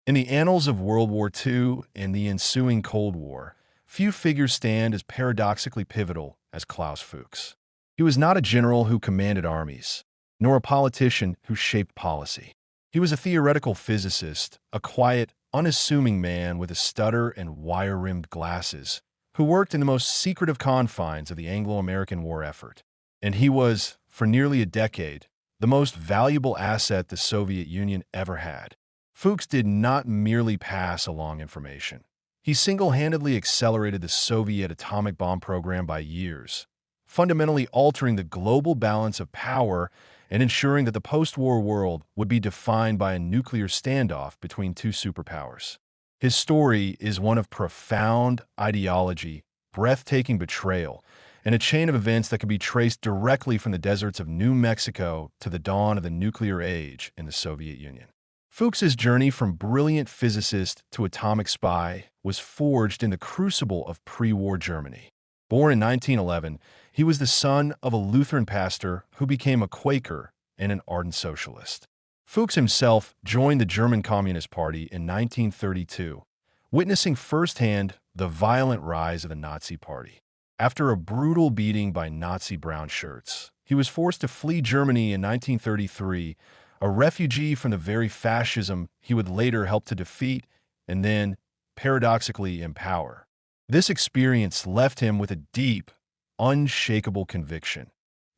In the annals of World War II and the ensuing Cold War, few figures stand as paradoxically pivotal as Klaus Fuchs. He was not a general who commanded armies, nor a politician who shaped policy. He was a theoretical physicist, a quiet, unassuming man with a stutter and wire-rimmed glasses, who worked in the most secretive confines of the Anglo-American war effort. And he was, for nearly a decade, the most valuable asset the Soviet Union ever had. Fuchs did not merely pass along information. He single-handedly accelerated the Soviet atomic bomb program by years, fundamentally altering the global balance of power and ensuring that the post-war world would be defined by a nuclear standoff between two superpowers. His story is one of profound ideology, breathtaking betrayal, and a chain of events that can be traced directly from the deserts of New Mexico to the dawn of the nuclear age in the Soviet Union. Fuchs's journey from brilliant physicist to atomic spy was forged in the crucible of pre-war Germany. Born in 1911, he was the son of a Lutheran pastor who became a Quaker and an ardent socialist. Fuchs himself joined the German Communist Party in 1932, witnessing firsthand the violent rise of the Nazi Party. After a brutal beating by Nazi brown shirts, he was forced to flee Germany in 1933, a refugee from the very fascism he would later help to defeat and then, paradoxically, empower. This experience left him with a deep, unshakable conviction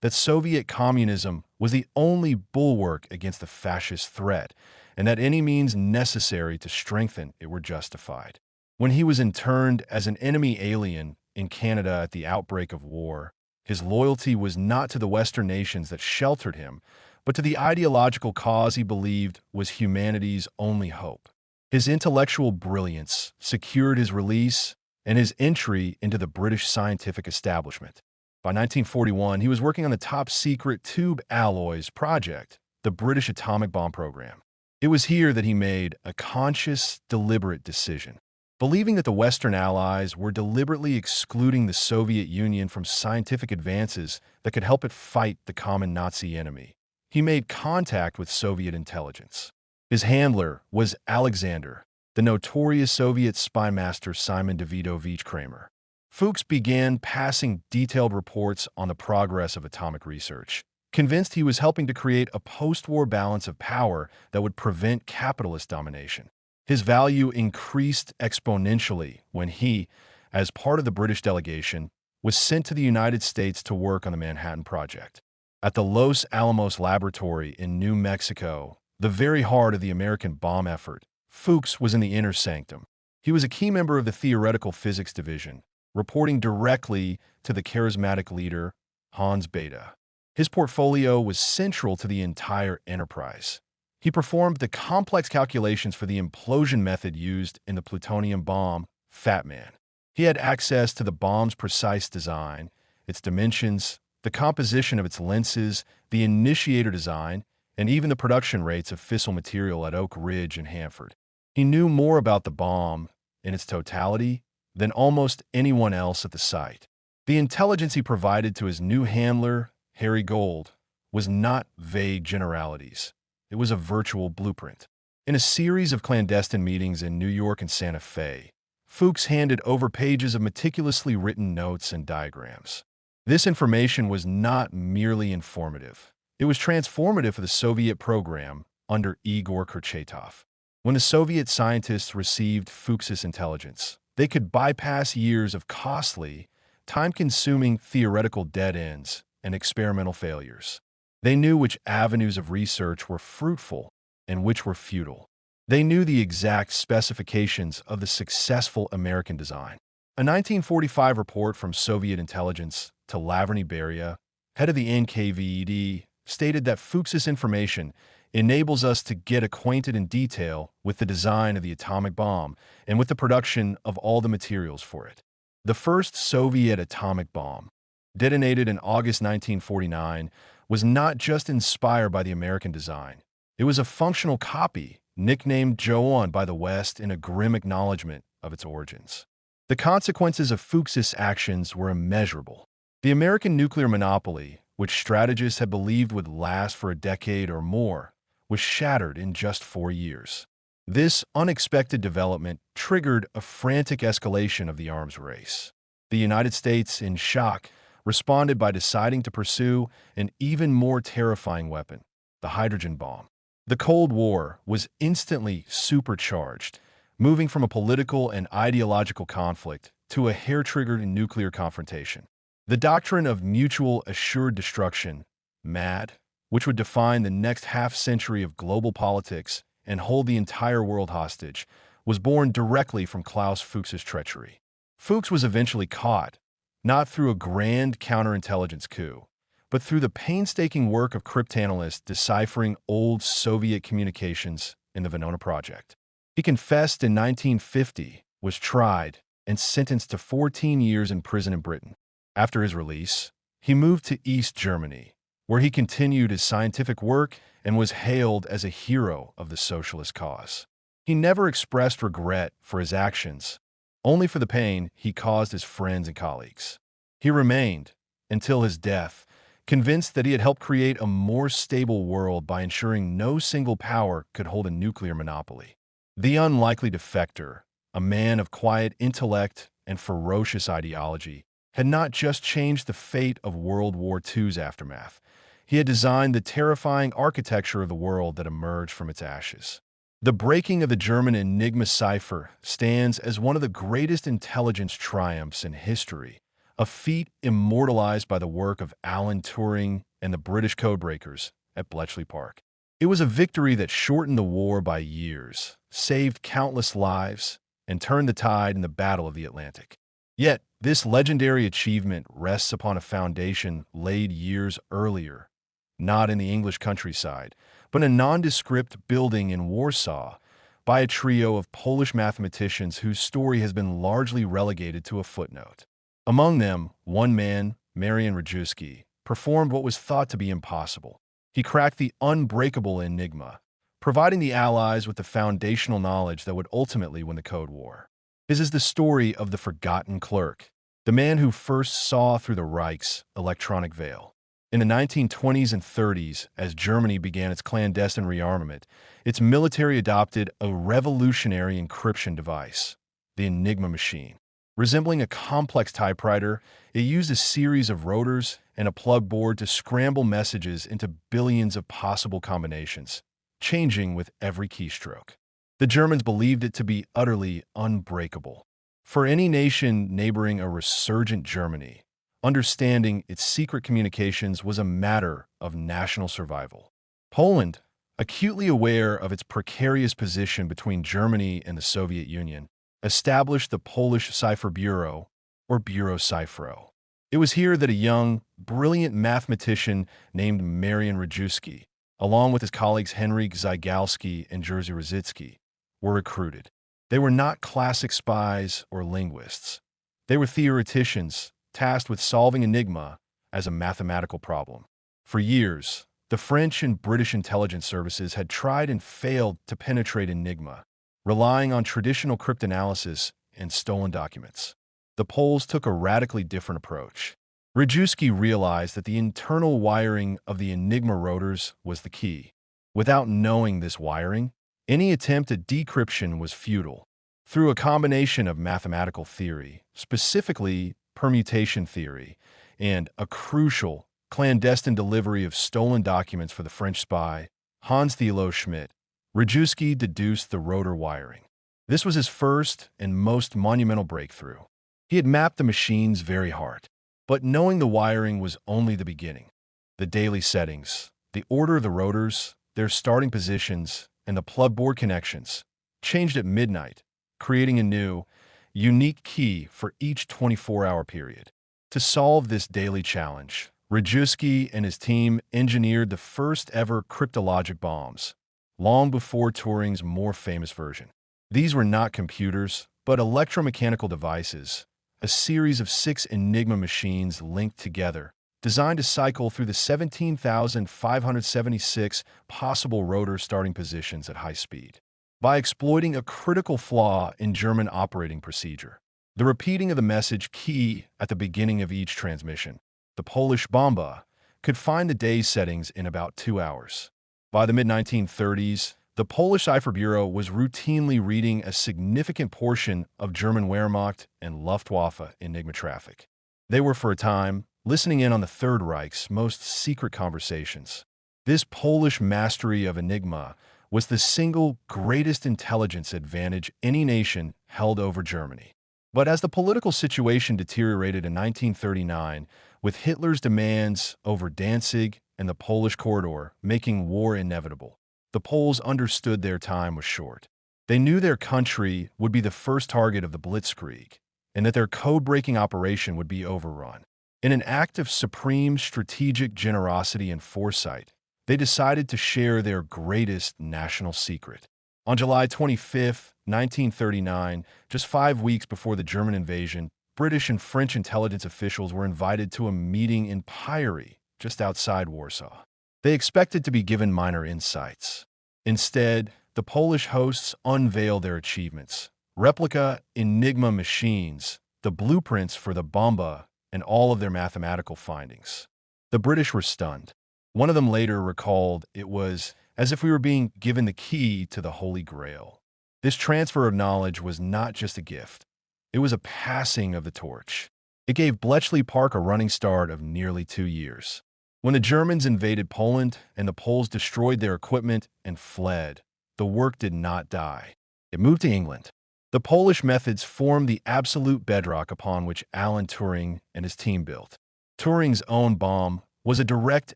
that Soviet communism was the only bulwark against the fascist threat, and that any means necessary to strengthen it were justified. When he was interned as an enemy alien in Canada at the outbreak of war, his loyalty was not to the Western nations that sheltered him, but to the ideological cause he believed was humanity's only hope. His intellectual brilliance secured his release and his entry into the British scientific establishment. By 1941, he was working on the top-secret tube alloys project, the British atomic bomb program. It was here that he made a conscious, deliberate decision. Believing that the Western Allies were deliberately excluding the Soviet Union from scientific advances that could help it fight the common Nazi enemy, he made contact with Soviet intelligence. His handler was Alexander, the notorious Soviet spy master Simon Davidovich Kramer. Fuchs began passing detailed reports on the progress of atomic research, convinced he was helping to create a post-war balance of power that would prevent capitalist domination. His value increased exponentially when he, as part of the British delegation, was sent to the United States to work on the Manhattan Project. At the Los Alamos Laboratory in New Mexico, the very heart of the American bomb effort, Fuchs was in the inner sanctum. He was a key member of the theoretical physics division, reporting directly to the charismatic leader, Hans Bethe. His portfolio was central to the entire enterprise. He performed the complex calculations for the implosion method used in the plutonium bomb, Fat Man. He had access to the bomb's precise design, its dimensions, the composition of its lenses, the initiator design, and even the production rates of fissile material at Oak Ridge and Hanford. He knew more about the bomb, in its totality, than almost anyone else at the site. The intelligence he provided to his new handler, Harry Gold, was not vague generalities. It was a virtual blueprint. In a series of clandestine meetings in New York and Santa Fe, Fuchs handed over pages of meticulously written notes and diagrams. This information was not merely informative. It was transformative for the Soviet program under Igor Kurchatov. When the Soviet scientists received Fuchs's intelligence, they could bypass years of costly, time-consuming theoretical dead ends and experimental failures. They knew which avenues of research were fruitful and which were futile. They knew the exact specifications of the successful American design. A 1945 report from Soviet intelligence to Lavreny Beria, head of the NKVD, stated that Fuchs's information enables us to get acquainted in detail with the design of the atomic bomb and with the production of all the materials for it. The first Soviet atomic bomb, detonated in August 1949, was not just inspired by the American design. It was a functional copy, nicknamed Joan by the West in a grim acknowledgement of its origins. The consequences of Fuchs's actions were immeasurable. The American nuclear monopoly, which strategists had believed would last for a decade or more, was shattered in just 4 years. This unexpected development triggered a frantic escalation of the arms race. The United States, in shock, responded by deciding to pursue an even more terrifying weapon, the hydrogen bomb. The Cold War was instantly supercharged, moving from a political and ideological conflict to a hair-triggered nuclear confrontation. The doctrine of mutual assured destruction, MAD, which would define the next half-century of global politics and hold the entire world hostage, was born directly from Klaus Fuchs's treachery. Fuchs was eventually caught, not through a grand counterintelligence coup, but through the painstaking work of cryptanalysts deciphering old Soviet communications in the Venona Project. He confessed in 1950, was tried, and sentenced to 14 years in prison in Britain. After his release, he moved to East Germany, where he continued his scientific work and was hailed as a hero of the socialist cause. He never expressed regret for his actions, only for the pain he caused his friends and colleagues. He remained, until his death, convinced that he had helped create a more stable world by ensuring no single power could hold a nuclear monopoly. The unlikely defector, a man of quiet intellect and ferocious ideology, had not just changed the fate of World War II's aftermath. He had designed the terrifying architecture of the world that emerged from its ashes. The breaking of the German Enigma cipher stands as one of the greatest intelligence triumphs in history, a feat immortalized by the work of Alan Turing and the British codebreakers at Bletchley Park. It was a victory that shortened the war by years, saved countless lives, and turned the tide in the Battle of the Atlantic. Yet, this legendary achievement rests upon a foundation laid years earlier, not in the English countryside, but in a nondescript building in Warsaw, by a trio of Polish mathematicians whose story has been largely relegated to a footnote. Among them, one man, Marian Rejewski, performed what was thought to be impossible. He cracked the unbreakable Enigma, providing the Allies with the foundational knowledge that would ultimately win the Cold War. His is the story of the forgotten clerk, the man who first saw through the Reich's electronic veil. In the 1920s and 30s, as Germany began its clandestine rearmament, its military adopted a revolutionary encryption device, the Enigma machine. Resembling a complex typewriter, it used a series of rotors and a plug board to scramble messages into billions of possible combinations, changing with every keystroke. The Germans believed it to be utterly unbreakable. For any nation neighboring a resurgent Germany, understanding its secret communications was a matter of national survival. Poland, acutely aware of its precarious position between Germany and the Soviet Union, established the Polish Cipher Bureau, or Bureau Cyfro. It was here that a young, brilliant mathematician named Marian Rejewski, along with his colleagues Henryk Zygalski and Jerzy Rosicki, were recruited. They were not classic spies or linguists. They were theoreticians, tasked with solving Enigma as a mathematical problem. For years, the French and British intelligence services had tried and failed to penetrate Enigma, relying on traditional cryptanalysis and stolen documents. The Poles took a radically different approach. Rejewski realized that the internal wiring of the Enigma rotors was the key. Without knowing this wiring, any attempt at decryption was futile. Through a combination of mathematical theory, specifically permutation theory, and a crucial, clandestine delivery of stolen documents for the French spy, Hans Thilo Schmidt, Rejewski deduced the rotor wiring. This was his first and most monumental breakthrough. He had mapped the machine's very heart. But knowing the wiring was only the beginning. The daily settings, the order of the rotors, their starting positions, and the plug board connections changed at midnight, creating a new, unique key for each 24-hour period. To solve this daily challenge, Rejewski and his team engineered the first-ever cryptologic bombs, long before Turing's more famous version. These were not computers, but electromechanical devices, a series of 6 Enigma machines linked together, designed to cycle through the 17,576 possible rotor starting positions at high speed. By exploiting a critical flaw in German operating procedure, the repeating of the message key at the beginning of each transmission, the Polish bomba could find the day's settings in about 2 hours. By the mid-1930s, The Polish Cipher Bureau was routinely reading a significant portion of German Wehrmacht and Luftwaffe Enigma traffic. They were, for a time, listening in on the Third Reich's most secret conversations. This Polish mastery of Enigma was the single greatest intelligence advantage any nation held over Germany. But as the political situation deteriorated in 1939, with Hitler's demands over Danzig and the Polish corridor making war inevitable, the Poles understood their time was short. They knew their country would be the first target of the Blitzkrieg, and that their code-breaking operation would be overrun. In an act of supreme strategic generosity and foresight, they decided to share their greatest national secret. On July 25, 1939, just 5 weeks before the German invasion, British and French intelligence officials were invited to a meeting in Pyry, just outside Warsaw. They expected to be given minor insights. Instead, the Polish hosts unveiled their achievements: replica Enigma machines, the blueprints for the bomba, and all of their mathematical findings. The British were stunned. One of them later recalled it was as if we were being given the key to the Holy Grail. This transfer of knowledge was not just a gift. It was a passing of the torch. It gave Bletchley Park a running start of nearly 2 years. When the Germans invaded Poland and the Poles destroyed their equipment and fled, the work did not die. It moved to England. The Polish methods formed the absolute bedrock upon which Alan Turing and his team built. Turing's own bomb was a direct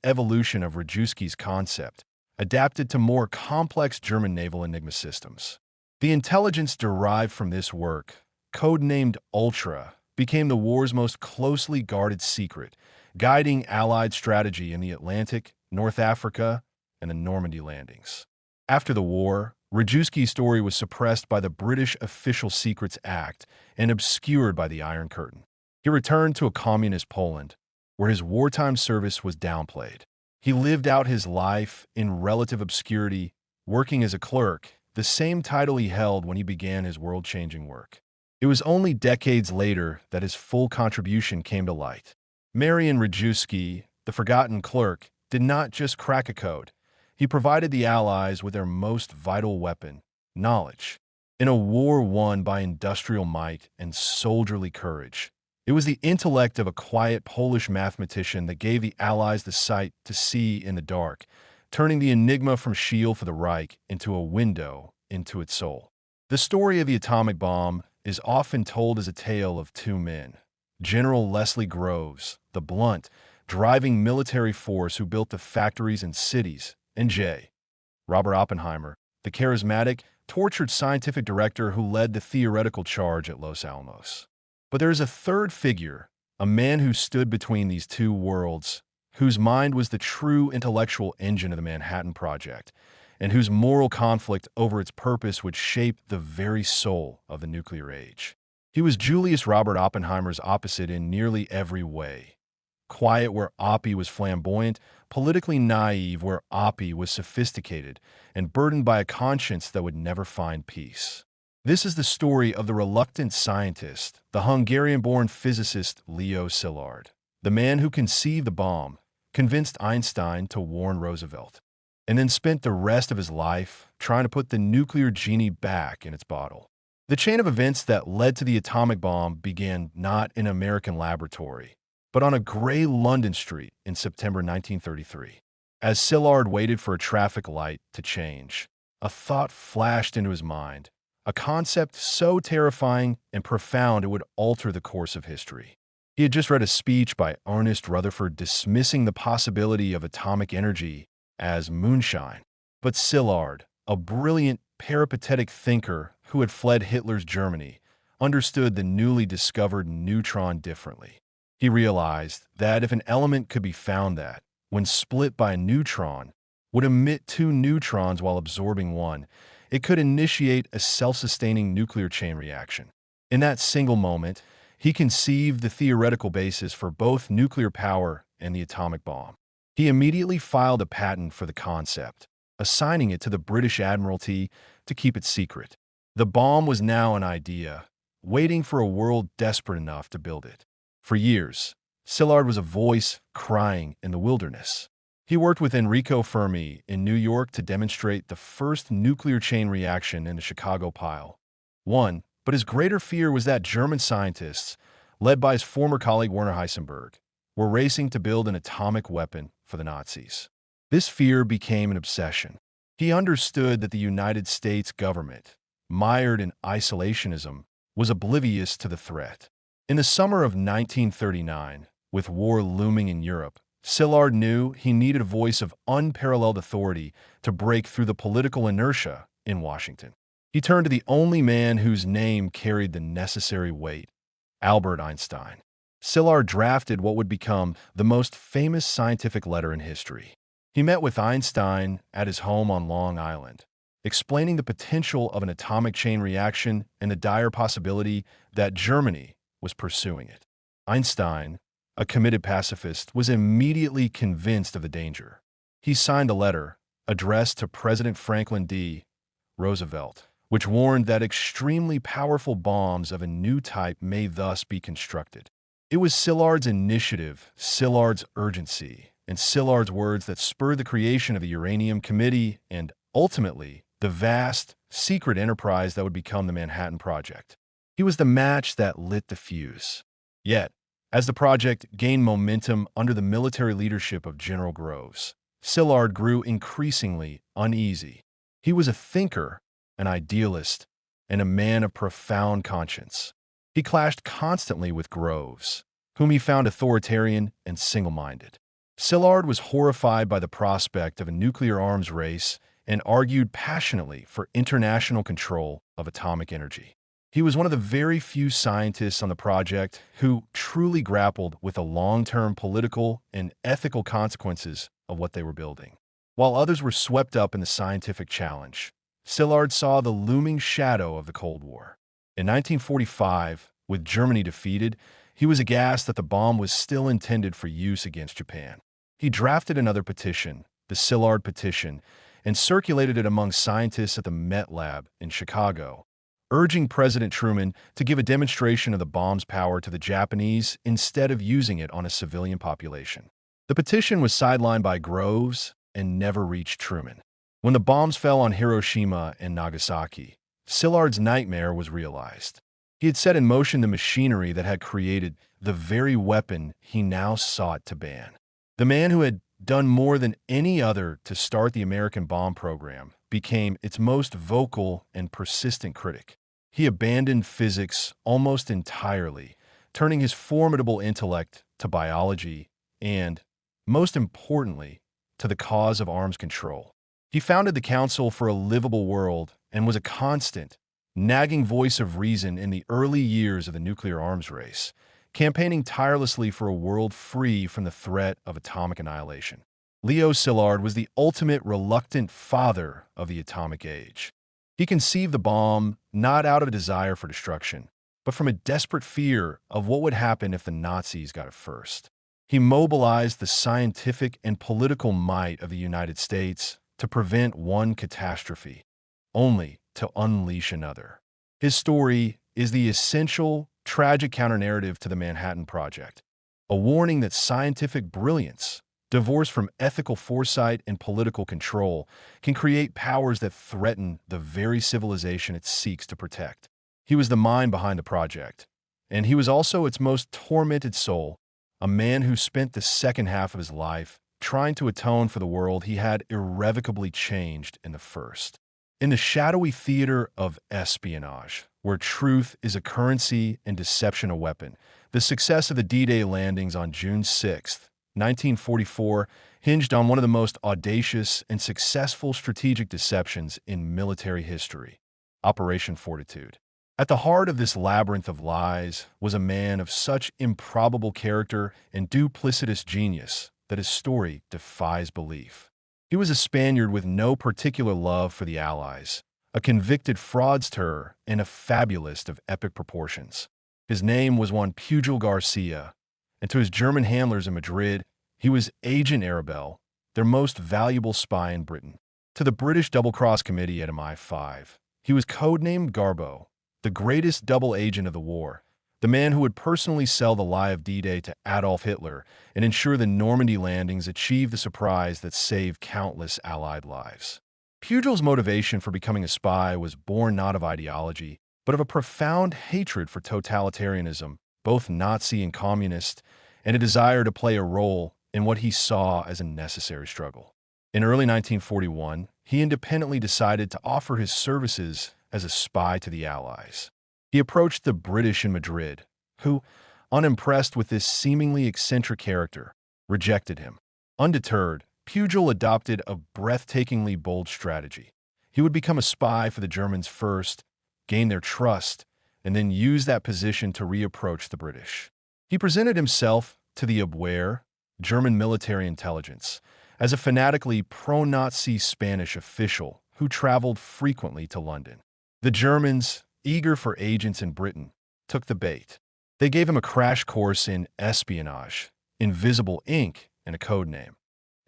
evolution of Rejewski's concept, adapted to more complex German naval Enigma systems. The intelligence derived from this work, codenamed Ultra, became the war's most closely guarded secret, guiding Allied strategy in the Atlantic, North Africa, and the Normandy landings. After the war, Rejewski's story was suppressed by the British Official Secrets Act and obscured by the Iron Curtain. He returned to a communist Poland, where his wartime service was downplayed. He lived out his life in relative obscurity, working as a clerk, the same title he held when he began his world-changing work. It was only decades later that his full contribution came to light. Marian Rejewski, the forgotten clerk, did not just crack a code. He provided the Allies with their most vital weapon, knowledge. In a war won by industrial might and soldierly courage, it was the intellect of a quiet Polish mathematician that gave the Allies the sight to see in the dark, turning the Enigma from shield for the Reich into a window into its soul. The story of the atomic bomb is often told as a tale of two men: General Leslie Groves, the blunt, driving military force who built the factories and cities, and J. Robert Oppenheimer, the charismatic, tortured scientific director who led the theoretical charge at Los Alamos. But there is a third figure, a man who stood between these two worlds, whose mind was the true intellectual engine of the Manhattan Project, and whose moral conflict over its purpose would shape the very soul of the nuclear age. He was Julius Robert Oppenheimer's opposite in nearly every way. Quiet where Oppie was flamboyant, politically naive where Oppie was sophisticated, and burdened by a conscience that would never find peace. This is the story of the reluctant scientist, the Hungarian-born physicist Leo Szilard, the man who conceived the bomb, convinced Einstein to warn Roosevelt, and then spent the rest of his life trying to put the nuclear genie back in its bottle. The chain of events that led to the atomic bomb began not in an American laboratory, but on a gray London street in September 1933. As Szilard waited for a traffic light to change, a thought flashed into his mind, a concept so terrifying and profound it would alter the course of history. He had just read a speech by Ernest Rutherford dismissing the possibility of atomic energy as moonshine. But Szilard, a brilliant, peripatetic thinker who had fled Hitler's Germany, understood the newly discovered neutron differently. He realized that if an element could be found that, when split by a neutron, would emit two neutrons while absorbing one, it could initiate a self-sustaining nuclear chain reaction. In that single moment, he conceived the theoretical basis for both nuclear power and the atomic bomb. He immediately filed a patent for the concept, assigning it to the British Admiralty to keep it secret. The bomb was now an idea, waiting for a world desperate enough to build it. For years, Szilard was a voice crying in the wilderness. He worked with Enrico Fermi in New York to demonstrate the first nuclear chain reaction in the Chicago pile. But his greater fear was that German scientists, led by his former colleague Werner Heisenberg, were racing to build an atomic weapon for the Nazis. This fear became an obsession. He understood that the United States government, mired in isolationism, was oblivious to the threat. In the summer of 1939, with war looming in Europe, Szilard knew he needed a voice of unparalleled authority to break through the political inertia in Washington. He turned to the only man whose name carried the necessary weight, Albert Einstein. Szilard drafted what would become the most famous scientific letter in history. He met with Einstein at his home on Long Island, explaining the potential of an atomic chain reaction and the dire possibility that Germany was pursuing it. Einstein, a committed pacifist, was immediately convinced of the danger. He signed a letter addressed to President Franklin D. Roosevelt, which warned that extremely powerful bombs of a new type may thus be constructed. It was Szilard's initiative, Szilard's urgency, and Szilard's words that spurred the creation of the Uranium Committee and, ultimately, the vast, secret enterprise that would become the Manhattan Project. He was the match that lit the fuse. Yet, as the project gained momentum under the military leadership of General Groves, Szilard grew increasingly uneasy. He was a thinker, an idealist, and a man of profound conscience. He clashed constantly with Groves, whom he found authoritarian and single-minded. Szilard was horrified by the prospect of a nuclear arms race and argued passionately for international control of atomic energy. He was one of the very few scientists on the project who truly grappled with the long-term political and ethical consequences of what they were building. While others were swept up in the scientific challenge, Szilard saw the looming shadow of the Cold War. In 1945, with Germany defeated, he was aghast that the bomb was still intended for use against Japan. He drafted another petition, the Szilard Petition, and circulated it among scientists at the Met Lab in Chicago, urging President Truman to give a demonstration of the bomb's power to the Japanese instead of using it on a civilian population. The petition was sidelined by Groves and never reached Truman. When the bombs fell on Hiroshima and Nagasaki, Szilard's nightmare was realized. He had set in motion the machinery that had created the very weapon he now sought to ban. The man who had done more than any other to start the American bomb program became its most vocal and persistent critic. He abandoned physics almost entirely, turning his formidable intellect to biology and, most importantly, to the cause of arms control. He founded the Council for a Livable World and was a constant, nagging voice of reason in the early years of the nuclear arms race, campaigning tirelessly for a world free from the threat of atomic annihilation. Leo Szilard was the ultimate reluctant father of the atomic age. He conceived the bomb not out of a desire for destruction, but from a desperate fear of what would happen if the Nazis got it first. He mobilized the scientific and political might of the United States to prevent one catastrophe, only to unleash another. His story is the essential, tragic counter-narrative to the Manhattan Project, a warning that scientific brilliance, divorced from ethical foresight and political control, can create powers that threaten the very civilization it seeks to protect. He was the mind behind the project, and he was also its most tormented soul, a man who spent the second half of his life trying to atone for the world he had irrevocably changed in the first. In the shadowy theater of espionage, where truth is a currency and deception a weapon, the success of the D-Day landings on June 6, 1944, hinged on one of the most audacious and successful strategic deceptions in military history, Operation Fortitude. At the heart of this labyrinth of lies was a man of such improbable character and duplicitous genius that his story defies belief. He was a Spaniard with no particular love for the Allies, a convicted fraudster and a fabulist of epic proportions. His name was Juan Pujol Garcia, and to his German handlers in Madrid, he was Agent Arabelle, their most valuable spy in Britain. To the British double-cross committee at MI5, he was codenamed Garbo, the greatest double agent of the war, the man who would personally sell the lie of D-Day to Adolf Hitler and ensure the Normandy landings achieved the surprise that saved countless Allied lives. Pugel's motivation for becoming a spy was born not of ideology, but of a profound hatred for totalitarianism, both Nazi and communist, and a desire to play a role in what he saw as a necessary struggle. In early 1941, he independently decided to offer his services as a spy to the Allies. He approached the British in Madrid, who, unimpressed with this seemingly eccentric character, rejected him. Undeterred, Pugel adopted a breathtakingly bold strategy. He would become a spy for the Germans first, gain their trust, and then use that position to reapproach the British. He presented himself to the Abwehr, German military intelligence, as a fanatically pro-Nazi Spanish official who traveled frequently to London. The Germans, eager for agents in Britain, took the bait. They gave him a crash course in espionage, invisible ink, and a code name,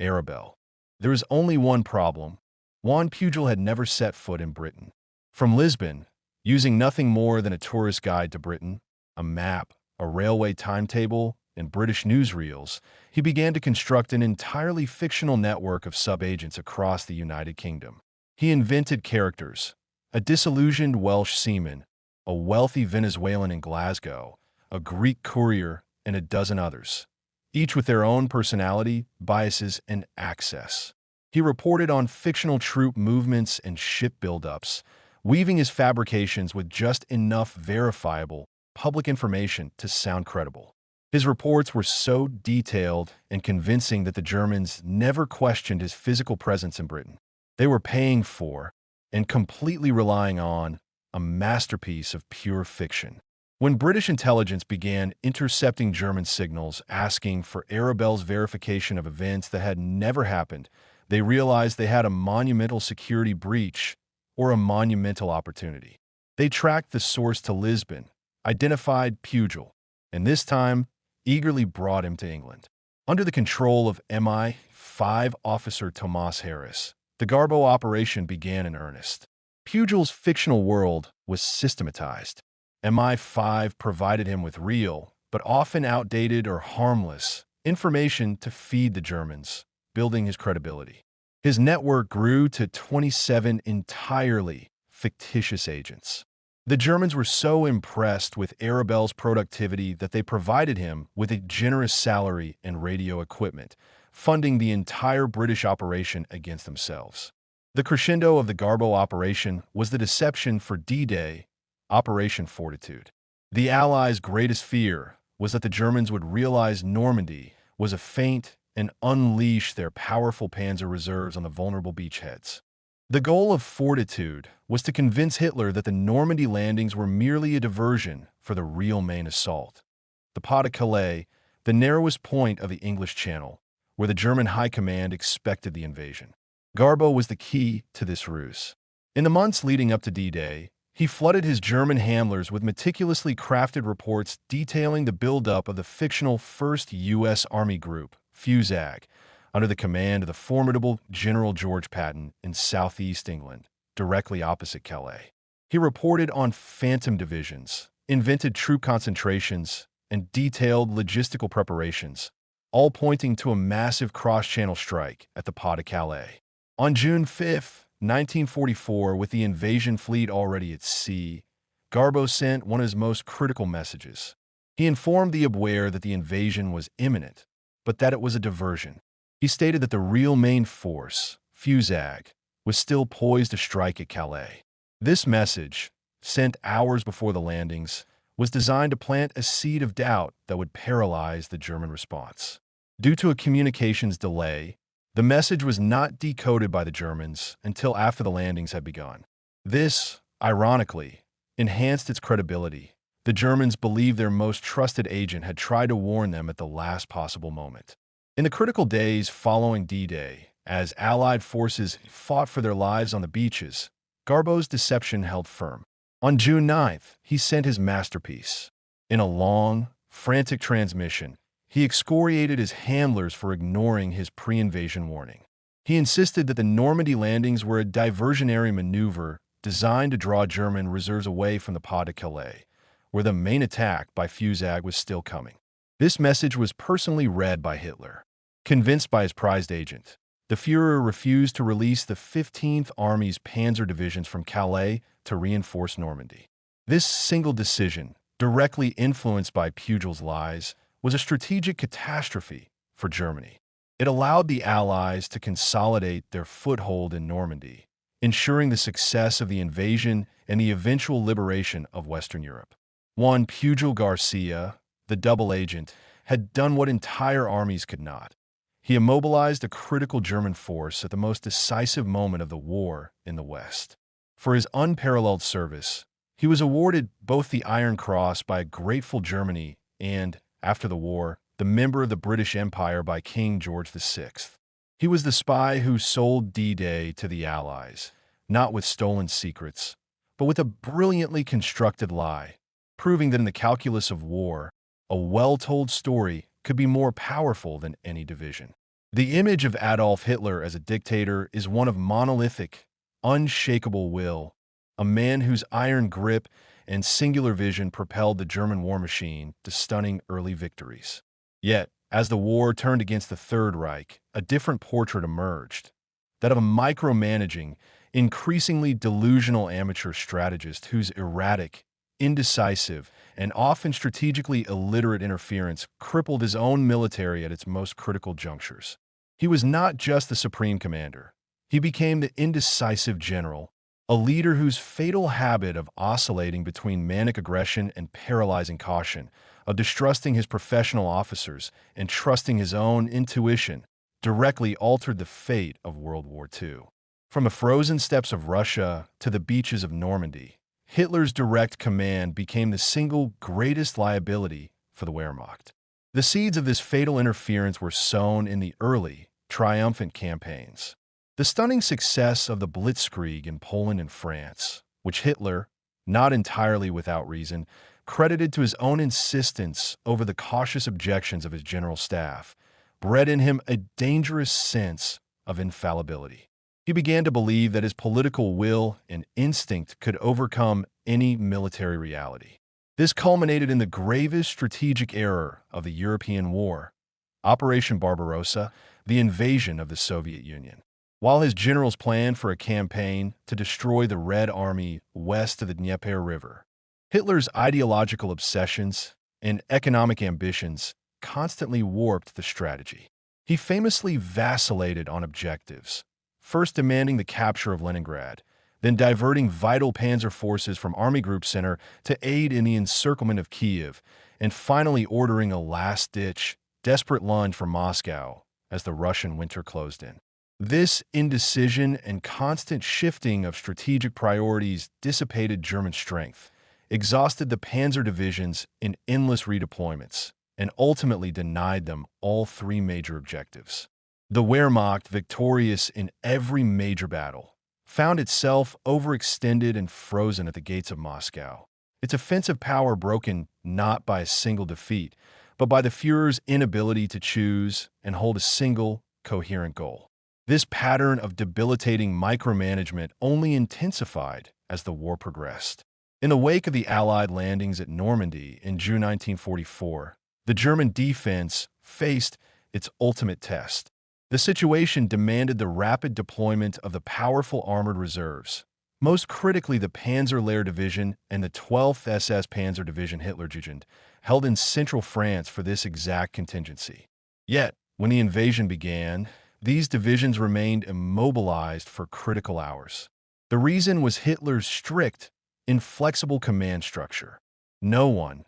Arabelle. There was only one problem. Juan Pugel had never set foot in Britain. From Lisbon, using nothing more than a tourist guide to Britain, a map, a railway timetable, and British newsreels, he began to construct an entirely fictional network of sub-agents across the United Kingdom. He invented characters, a disillusioned Welsh seaman, a wealthy Venezuelan in Glasgow, a Greek courier, and a dozen others, each with their own personality, biases, and access. He reported on fictional troop movements and ship buildups, weaving his fabrications with just enough verifiable, public information to sound credible. His reports were so detailed and convincing that the Germans never questioned his physical presence in Britain. They were paying for, and completely relying on, a masterpiece of pure fiction. When British intelligence began intercepting German signals asking for Arabelle's verification of events that had never happened, they realized they had a monumental security breach or a monumental opportunity. They tracked the source to Lisbon, identified Pugel, and this time eagerly brought him to England. Under the control of MI5 officer Thomas Harris, the Garbo operation began in earnest. Pugel's fictional world was systematized. MI5 provided him with real, but often outdated or harmless, information to feed the Germans, building his credibility. His network grew to 27 entirely fictitious agents. The Germans were so impressed with Arabelle's productivity that they provided him with a generous salary and radio equipment, funding the entire British operation against themselves. The crescendo of the Garbo operation was the deception for D-Day, Operation Fortitude. The Allies' greatest fear was that the Germans would realize Normandy was a feint and unleash their powerful panzer reserves on the vulnerable beachheads. The goal of Fortitude was to convince Hitler that the Normandy landings were merely a diversion for the real main assault. The Pas de Calais, the narrowest point of the English Channel, where the German high command expected the invasion. Garbo was the key to this ruse. In the months leading up to D-Day, he flooded his German handlers with meticulously crafted reports detailing the buildup of the fictional 1st U.S. Army Group, Fusag, under the command of the formidable General George Patton in southeast England, directly opposite Calais. He reported on phantom divisions, invented troop concentrations, and detailed logistical preparations, all pointing to a massive cross-channel strike at the Pas de Calais. On June 5, 1944, with the invasion fleet already at sea, Garbo sent one of his most critical messages. He informed the Abwehr that the invasion was imminent, but that it was a diversion. He stated that the real main force, Fusag, was still poised to strike at Calais. This message, sent hours before the landings, was designed to plant a seed of doubt that would paralyze the German response. Due to a communications delay, the message was not decoded by the Germans until after the landings had begun. This, ironically, enhanced its credibility. The Germans believed their most trusted agent had tried to warn them at the last possible moment. In the critical days following D-Day, as Allied forces fought for their lives on the beaches, Garbo's deception held firm. On June 9th, he sent his masterpiece. In a long, frantic transmission, he excoriated his handlers for ignoring his pre-invasion warning. He insisted that the Normandy landings were a diversionary maneuver designed to draw German reserves away from the Pas de Calais, where the main attack by Fusag was still coming. This message was personally read by Hitler. Convinced by his prized agent, the Führer refused to release the 15th Army's panzer divisions from Calais to reinforce Normandy. This single decision, directly influenced by Pugel's lies, was a strategic catastrophe for Germany. It allowed the Allies to consolidate their foothold in Normandy, ensuring the success of the invasion and the eventual liberation of Western Europe. Juan Pugel Garcia, the double agent, had done what entire armies could not. He immobilized a critical German force at the most decisive moment of the war in the West. For his unparalleled service, he was awarded both the Iron Cross by a grateful Germany and, after the war, the member of the British Empire by King George VI. He was the spy who sold D-Day to the Allies, not with stolen secrets, but with a brilliantly constructed lie, proving that in the calculus of war, a well-told story could be more powerful than any division. The image of Adolf Hitler as a dictator is one of monolithic, unshakable will, a man whose iron grip and singular vision propelled the German war machine to stunning early victories. Yet, as the war turned against the Third Reich, a different portrait emerged, that of a micromanaging, increasingly delusional amateur strategist whose erratic, indecisive, and often strategically illiterate interference crippled his own military at its most critical junctures. He was not just the supreme commander. He became the indecisive general, a leader whose fatal habit of oscillating between manic aggression and paralyzing caution, of distrusting his professional officers and trusting his own intuition, directly altered the fate of World War II. From the frozen steppes of Russia to the beaches of Normandy, Hitler's direct command became the single greatest liability for the Wehrmacht. The seeds of this fatal interference were sown in the early, triumphant campaigns. The stunning success of the Blitzkrieg in Poland and France, which Hitler, not entirely without reason, credited to his own insistence over the cautious objections of his general staff, bred in him a dangerous sense of infallibility. He began to believe that his political will and instinct could overcome any military reality. This culminated in the gravest strategic error of the European War, Operation Barbarossa, the invasion of the Soviet Union. While his generals planned for a campaign to destroy the Red Army west of the Dnieper River, Hitler's ideological obsessions and economic ambitions constantly warped the strategy. He famously vacillated on objectives, first demanding the capture of Leningrad, then diverting vital panzer forces from Army Group Center to aid in the encirclement of Kiev, and finally ordering a last-ditch, desperate lunge for Moscow as the Russian winter closed in. This indecision and constant shifting of strategic priorities dissipated German strength, exhausted the panzer divisions in endless redeployments, and ultimately denied them all three major objectives. The Wehrmacht, victorious in every major battle, found itself overextended and frozen at the gates of Moscow, its offensive power broken not by a single defeat, but by the Führer's inability to choose and hold a single, coherent goal. This pattern of debilitating micromanagement only intensified as the war progressed. In the wake of the Allied landings at Normandy in June 1944, the German defense faced its ultimate test. The situation demanded the rapid deployment of the powerful armored reserves, most critically the Panzer-Lehr Division and the 12th SS Panzer Division Hitlerjugend, held in central France for this exact contingency. Yet, when the invasion began, these divisions remained immobilized for critical hours. The reason was Hitler's strict, inflexible command structure. No one,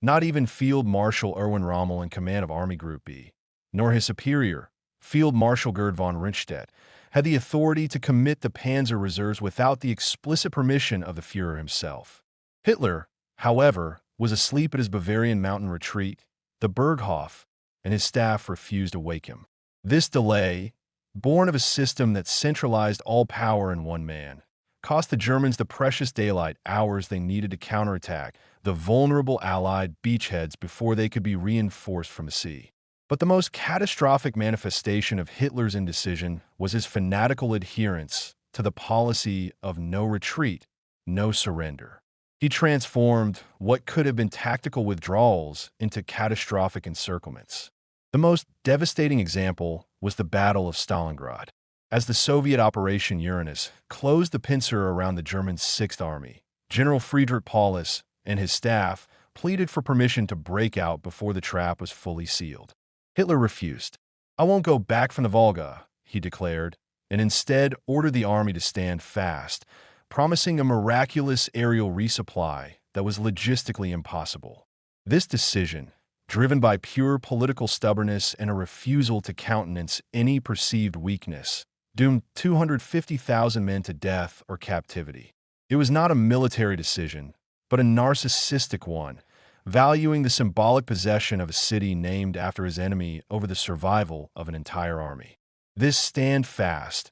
not even Field Marshal Erwin Rommel in command of Army Group B, nor his superior, Field Marshal Gerd von Rundstedt, had the authority to commit the Panzer Reserves without the explicit permission of the Führer himself. Hitler, however, was asleep at his Bavarian mountain retreat, the Berghof, and his staff refused to wake him. This delay, born of a system that centralized all power in one man, cost the Germans the precious daylight hours they needed to counterattack the vulnerable Allied beachheads before they could be reinforced from the sea. But the most catastrophic manifestation of Hitler's indecision was his fanatical adherence to the policy of no retreat, no surrender. He transformed what could have been tactical withdrawals into catastrophic encirclements. The most devastating example was the Battle of Stalingrad. As the Soviet Operation Uranus closed the pincer around the German Sixth Army, General Friedrich Paulus and his staff pleaded for permission to break out before the trap was fully sealed. Hitler refused. "I won't go back from the Volga," he declared, and instead ordered the army to stand fast, promising a miraculous aerial resupply that was logistically impossible. This decision, driven by pure political stubbornness and a refusal to countenance any perceived weakness, doomed 250,000 men to death or captivity. It was not a military decision, but a narcissistic one, valuing the symbolic possession of a city named after his enemy over the survival of an entire army. This stand fast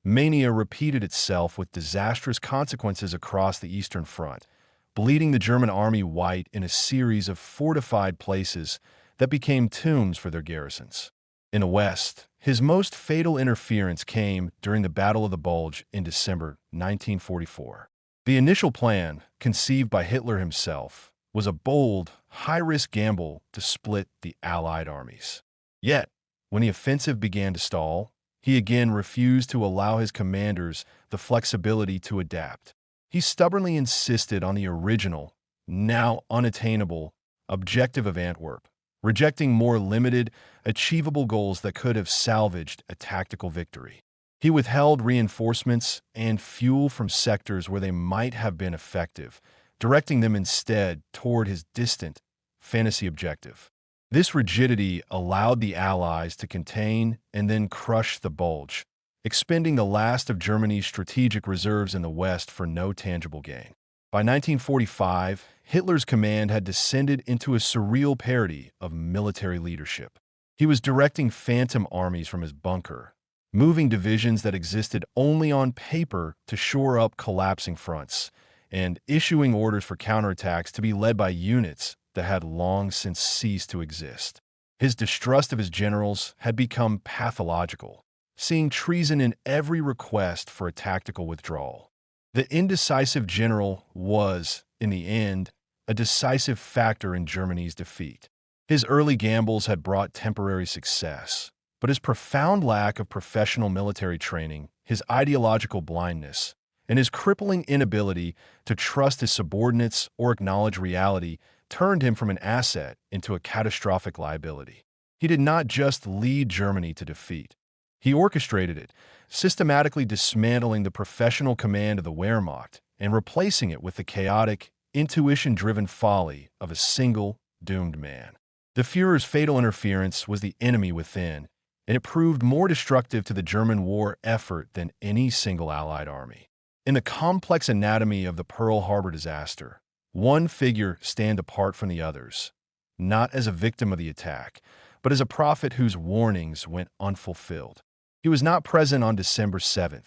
mania repeated itself with disastrous consequences across the Eastern Front, bleeding the German army white in a series of fortified places that became tombs for their garrisons. In the West, his most fatal interference came during the Battle of the Bulge in December 1944. The initial plan, conceived by Hitler himself, was a bold, high-risk gamble to split the Allied armies. Yet, when the offensive began to stall, he again refused to allow his commanders the flexibility to adapt. He stubbornly insisted on the original, now unattainable, objective of Antwerp, rejecting more limited, achievable goals that could have salvaged a tactical victory. He withheld reinforcements and fuel from sectors where they might have been effective, directing them instead toward his distant, fantasy objective. This rigidity allowed the Allies to contain and then crush the Bulge, expending the last of Germany's strategic reserves in the West for no tangible gain. By 1945, Hitler's command had descended into a surreal parody of military leadership. He was directing phantom armies from his bunker, moving divisions that existed only on paper to shore up collapsing fronts, and issuing orders for counterattacks to be led by units that had long since ceased to exist. His distrust of his generals had become pathological, seeing treason in every request for a tactical withdrawal. The indecisive general was, in the end, a decisive factor in Germany's defeat. His early gambles had brought temporary success, but his profound lack of professional military training, his ideological blindness, and his crippling inability to trust his subordinates or acknowledge reality turned him from an asset into a catastrophic liability. He did not just lead Germany to defeat. He orchestrated it, systematically dismantling the professional command of the Wehrmacht and replacing it with the chaotic, intuition-driven folly of a single, doomed man. The Führer's fatal interference was the enemy within, and it proved more destructive to the German war effort than any single Allied army. In the complex anatomy of the Pearl Harbor disaster, one figure stands apart from the others, not as a victim of the attack, but as a prophet whose warnings went unfulfilled. He was not present on December 7,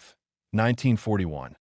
1941.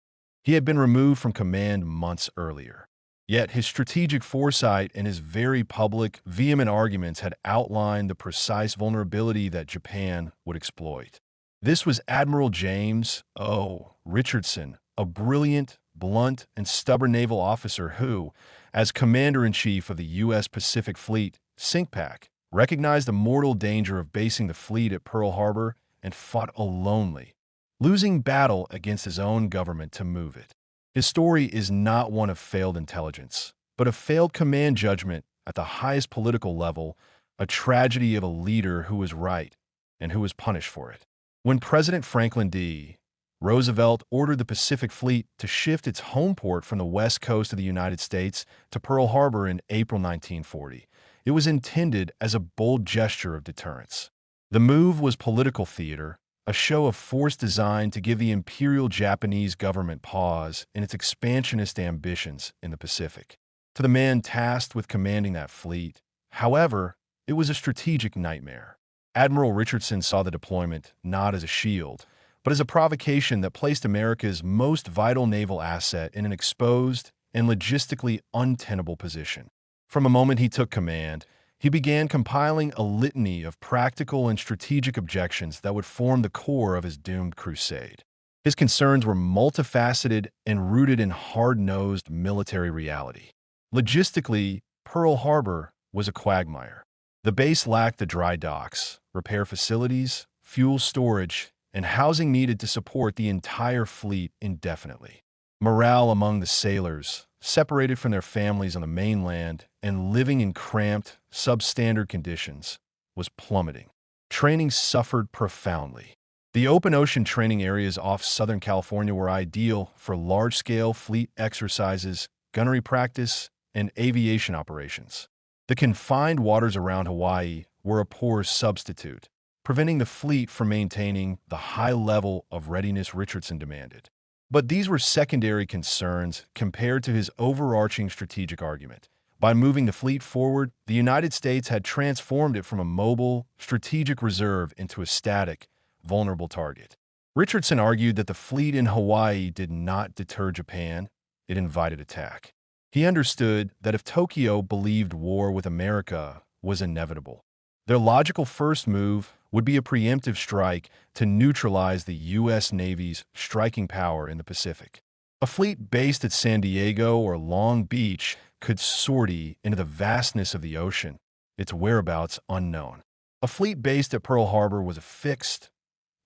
He had been removed from command months earlier. Yet his strategic foresight and his very public, vehement arguments had outlined the precise vulnerability that Japan would exploit. This was Admiral James O. Richardson, a brilliant, blunt, and stubborn naval officer who, as Commander-in-Chief of the U.S. Pacific Fleet, CINCPAC, recognized the mortal danger of basing the fleet at Pearl Harbor and fought alonely, losing battle against his own government to move it. His story is not one of failed intelligence, but of failed command judgment at the highest political level, a tragedy of a leader who was right and who was punished for it. When President Franklin D. Roosevelt ordered the Pacific Fleet to shift its home port from the west coast of the United States to Pearl Harbor in April 1940, it was intended as a bold gesture of deterrence. The move was political theater, a show of force designed to give the Imperial Japanese government pause in its expansionist ambitions in the Pacific. To the man tasked with commanding that fleet, however, it was a strategic nightmare. Admiral Richardson saw the deployment not as a shield, but as a provocation that placed America's most vital naval asset in an exposed and logistically untenable position. From the moment he took command, he began compiling a litany of practical and strategic objections that would form the core of his doomed crusade. His concerns were multifaceted and rooted in hard-nosed military reality. Logistically, Pearl Harbor was a quagmire. The base lacked the dry docks, repair facilities, fuel storage, and housing needed to support the entire fleet indefinitely. Morale among the sailors, separated from their families on the mainland and living in cramped, substandard conditions, was plummeting. Training suffered profoundly. The open ocean training areas off Southern California were ideal for large-scale fleet exercises, gunnery practice, and aviation operations. The confined waters around Hawaii were a poor substitute, preventing the fleet from maintaining the high level of readiness Richardson demanded. But these were secondary concerns compared to his overarching strategic argument. By moving the fleet forward, the United States had transformed it from a mobile, strategic reserve into a static, vulnerable target. Richardson argued that the fleet in Hawaii did not deter Japan, it invited attack. He understood that if Tokyo believed war with America was inevitable, their logical first move would be a preemptive strike to neutralize the U.S. Navy's striking power in the Pacific. A fleet based at San Diego or Long Beach could sortie into the vastness of the ocean, its whereabouts unknown. A fleet based at Pearl Harbor was a fixed,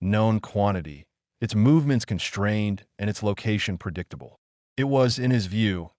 known quantity, its movements constrained and its location predictable. It was, in his view,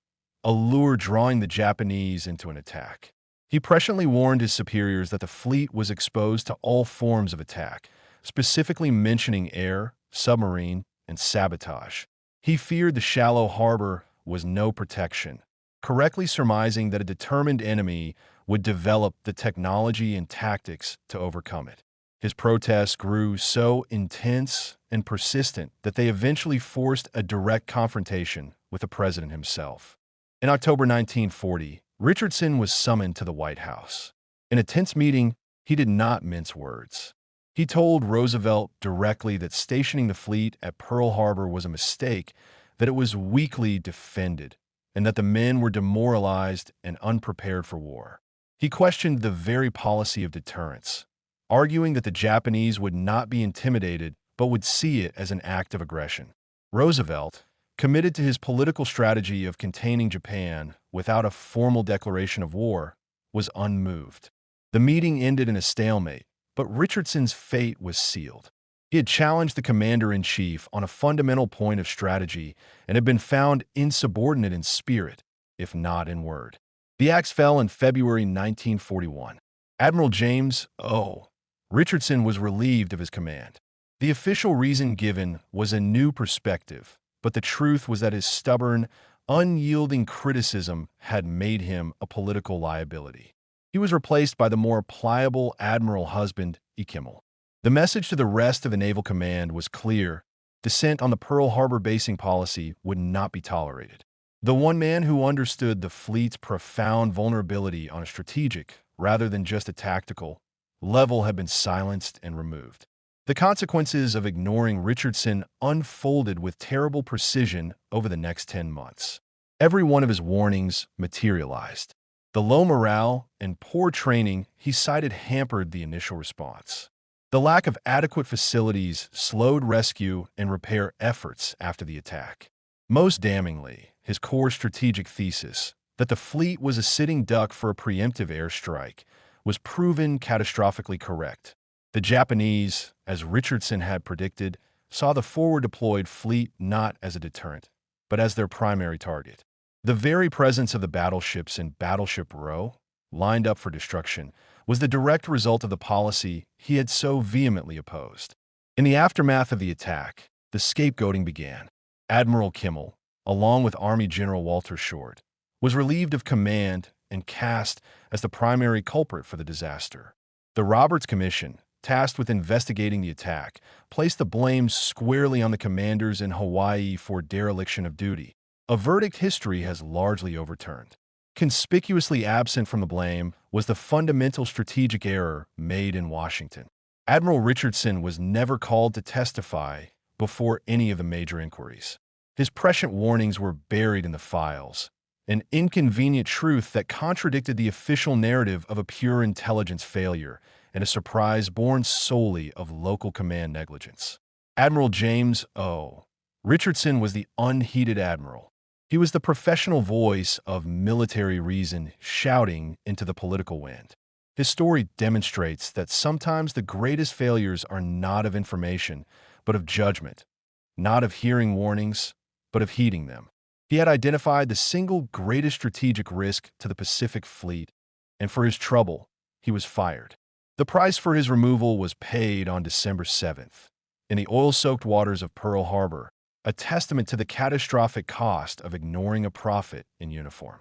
a lure drawing the Japanese into an attack. He presciently warned his superiors that the fleet was exposed to all forms of attack, specifically mentioning air, submarine, and sabotage. He feared the shallow harbor was no protection, correctly surmising that a determined enemy would develop the technology and tactics to overcome it. His protests grew so intense and persistent that they eventually forced a direct confrontation with the president himself. In October 1940, Richardson was summoned to the White House. In a tense meeting, he did not mince words. He told Roosevelt directly that stationing the fleet at Pearl Harbor was a mistake, that it was weakly defended, and that the men were demoralized and unprepared for war. He questioned the very policy of deterrence, arguing that the Japanese would not be intimidated but would see it as an act of aggression. Roosevelt, committed to his political strategy of containing Japan without a formal declaration of war, was unmoved. The meeting ended in a stalemate, but Richardson's fate was sealed. He had challenged the commander-in-chief on a fundamental point of strategy and had been found insubordinate in spirit, if not in word. The axe fell in February 1941. Admiral James O. Richardson was relieved of his command. The official reason given was a new perspective, but the truth was that his stubborn, unyielding criticism had made him a political liability. He was replaced by the more pliable admiral husband, Enigma. The message to the rest of the Naval Command was clear: dissent on the Pearl Harbor basing policy would not be tolerated. The one man who understood the fleet's profound vulnerability on a strategic, rather than just a tactical, level had been silenced and removed. The consequences of ignoring Richardson unfolded with terrible precision over the next 10 months. Every one of his warnings materialized. The low morale and poor training he cited hampered the initial response. The lack of adequate facilities slowed rescue and repair efforts after the attack. Most damningly, his core strategic thesis, that the fleet was a sitting duck for a preemptive airstrike, was proven catastrophically correct. The Japanese, as Richardson had predicted, saw the forward-deployed fleet not as a deterrent, but as their primary target. The very presence of the battleships in Battleship Row, lined up for destruction, was the direct result of the policy he had so vehemently opposed. In the aftermath of the attack, the scapegoating began. Admiral Kimmel, along with Army General Walter Short, was relieved of command and cast as the primary culprit for the disaster. The Roberts Commission, tasked with investigating the attack, placed the blame squarely on the commanders in Hawaii for dereliction of duty, a verdict history has largely overturned. Conspicuously absent from the blame was the fundamental strategic error made in Washington. Admiral Richardson was never called to testify before any of the major inquiries. His prescient warnings were buried in the files, an inconvenient truth that contradicted the official narrative of a pure intelligence failure and a surprise born solely of local command negligence. Admiral James O. Richardson was the unheeded admiral. He was the professional voice of military reason shouting into the political wind. His story demonstrates that sometimes the greatest failures are not of information, but of judgment, not of hearing warnings, but of heeding them. He had identified the single greatest strategic risk to the Pacific Fleet, and for his trouble, he was fired. The price for his removal was paid on December 7th, in the oil-soaked waters of Pearl Harbor, a testament to the catastrophic cost of ignoring a prophet in uniform.